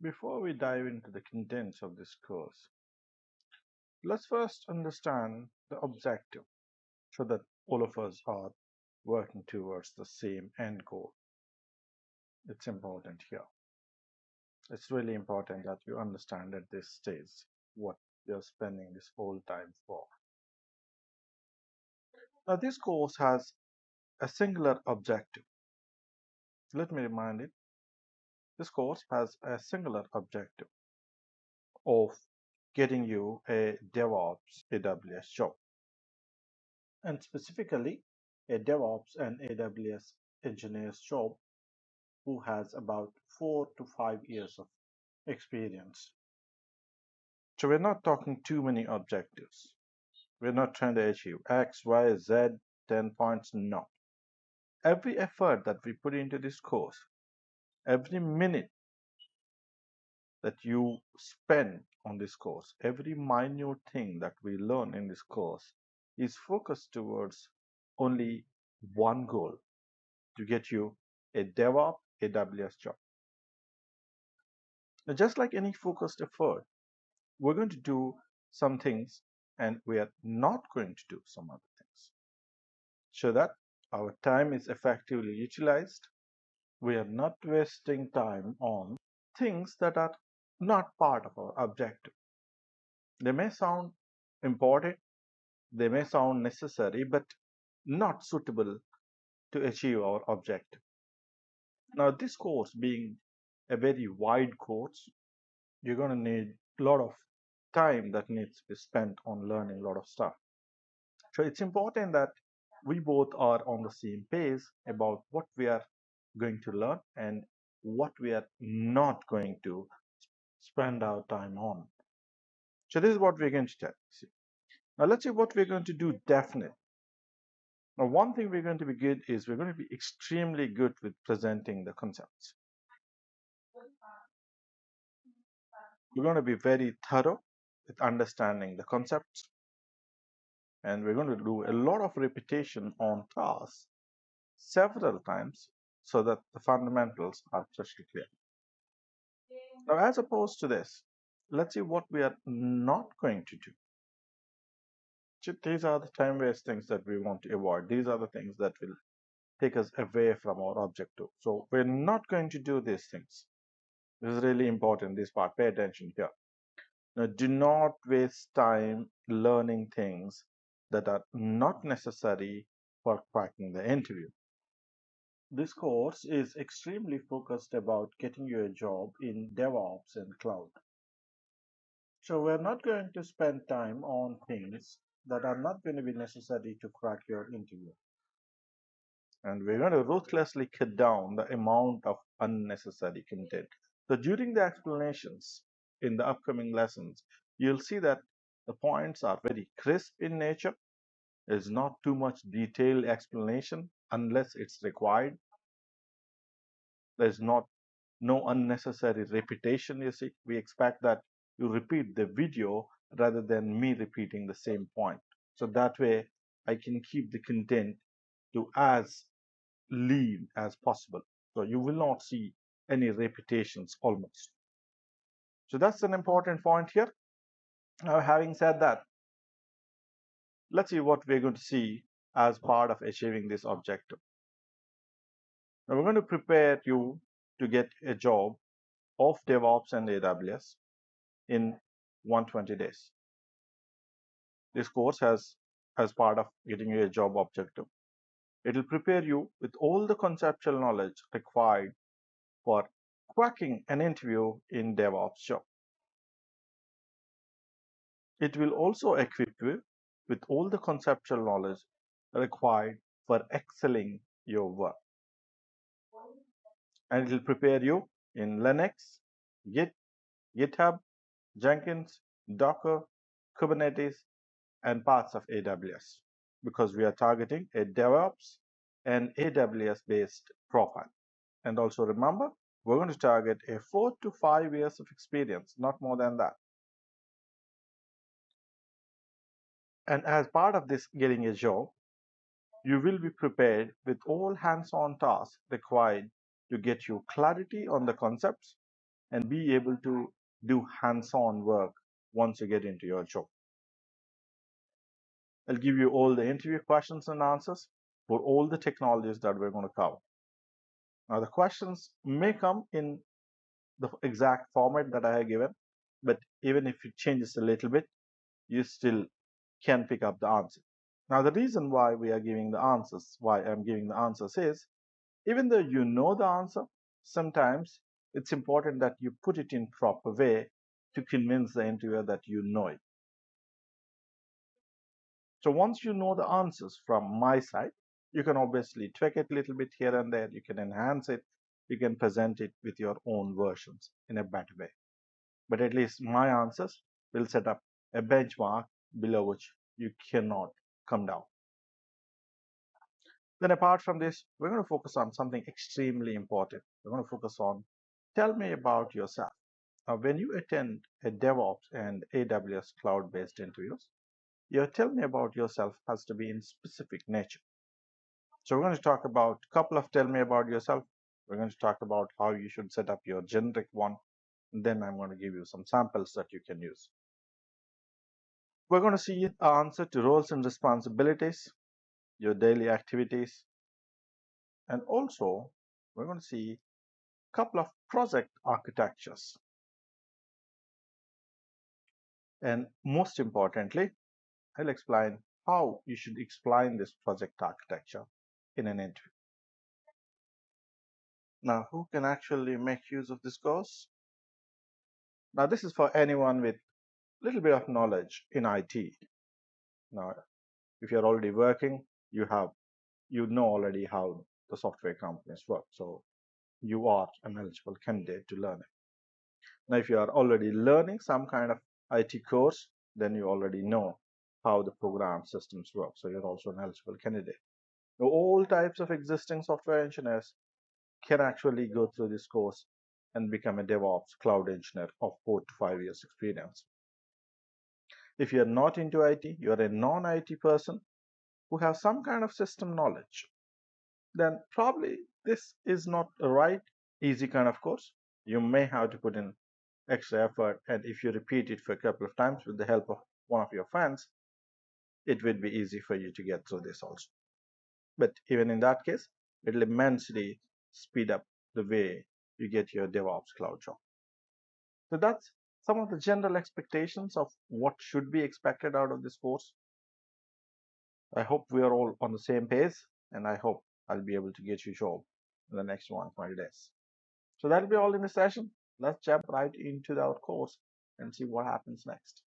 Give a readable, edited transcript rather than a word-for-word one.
Before we dive into the contents of this course, let's first understand the objective so that all of us are working towards the same end goal. It's important here. It's really important that you understand at this stage what you're spending this whole time for. Now, this course has a singular objective. Let me remind it. This course has a singular objective of getting you a DevOps AWS job, and specifically a DevOps and AWS engineer's job who has about 4 to 5 years of experience. So we're not talking too many objectives. We're not trying to achieve X, Y, Z, 10 points. No. Every effort that we put into this course, every minute that you spend on this course, every minute thing that we learn in this course is focused towards only one goal: to get you a DevOps AWS job. Now, just like any focused effort, we're going to do some things and we are not going to do some other things so that our time is effectively utilized. We are not wasting time on things that are not part of our objective. They may sound important, they may sound necessary, but not suitable to achieve our objective. Now, this course being a very wide course, you're going to need a lot of time that needs to be spent on learning a lot of stuff. So it's important that we both are on the same page about what we are going to learn and what we are not going to spend our time on. So this is what we're going to see. Now let's see what we're going to do definitely. Now one thing we're going to be good is we're going to be extremely good with presenting the concepts. We're going to be very thorough with understanding the concepts, and we're going to do a lot of repetition on tasks several times so that the fundamentals are crystal clear. Now, as opposed to this, let's see what we are not going to do. So these are the time waste things that we want to avoid. These are the things that will take us away from our objective. So we're not going to do these things. This is really important, this part. Pay attention here. Now, do not waste time learning things that are not necessary for cracking the interview. This course is extremely focused about getting you a job in DevOps and cloud. So we're not going to spend time on things that are not going to be necessary to crack your interview. And we're going to ruthlessly cut down the amount of unnecessary content. So during the explanations in the upcoming lessons, you'll see that the points are very crisp in nature. There's not too much detailed explanation unless it's required. There's no unnecessary repetition. You see, we expect that you repeat the video rather than me repeating the same point. So that way I can keep the content to as lean as possible. So you will not see any repetitions almost. So that's an important point here. Now, having said that, let's see what we're going to see as part of achieving this objective. Now, we're going to prepare you to get a job of DevOps and AWS in 120 days. This course has, as part of getting you a job objective, it will prepare you with all the conceptual knowledge required for cracking an interview in DevOps job. It will also equip you with all the conceptual knowledge required for excelling your work. And it will prepare you in Linux, Git, GitHub, Jenkins, Docker, Kubernetes, and parts of AWS, because we are targeting a DevOps and AWS based profile. And also remember, we're going to target a 4 to 5 years of experience, not more than that. And as part of this getting a job, you will be prepared with all hands-on tasks required to get you clarity on the concepts and be able to do hands-on work once you get into your job. I'll give you all the interview questions and answers for all the technologies that we're going to cover. Now, the questions may come in the exact format that I have given, but even if it changes a little bit, you still can pick up the answer. Now, the reason why we are giving the answers, why I'm giving the answers is, even though you know the answer, sometimes it's important that you put it in proper way to convince the interviewer that you know it. So once you know the answers from my side, you can obviously tweak it a little bit here and there. You can enhance it. You can present it with your own versions in a better way. But at least my answers will set up a benchmark below which you cannot come down. Then apart from this, we're going to focus on something extremely important. We're going to focus on tell me about yourself. Now, when you attend a DevOps and AWS cloud-based interviews, your tell me about yourself has to be in specific nature. So we're going to talk about a couple of tell me about yourself. We're going to talk about how you should set up your generic one. And then I'm going to give you some samples that you can use. We're going to see the answer to roles and responsibilities, your daily activities, and also we're going to see a couple of project architectures. And most importantly, I'll explain how you should explain this project architecture in an interview. Now, who can actually make use of this course? Now, this is for anyone with a little bit of knowledge in IT. Now, if you're already working, you know already how the software companies work. So you are an eligible candidate to learn it. Now, if you are already learning some kind of IT course, then you already know how the program systems work. So you're also an eligible candidate. Now, all types of existing software engineers can actually go through this course and become a DevOps cloud engineer of 4 to 5 years experience. If you're not into IT, you're a non-IT person who have some kind of system knowledge, then probably this is not a right easy kind of course. You may have to put in extra effort, and if you repeat it for a couple of times with the help of one of your friends, it would be easy for you to get through this also. But even in that case, it'll immensely speed up the way you get your DevOps cloud job. So that's some of the general expectations of what should be expected out of this course. I hope we are all on the same page, and I hope I'll be able to get you a job in the next 120 days. So that'll be all in the session. Let's jump right into our course and see what happens next.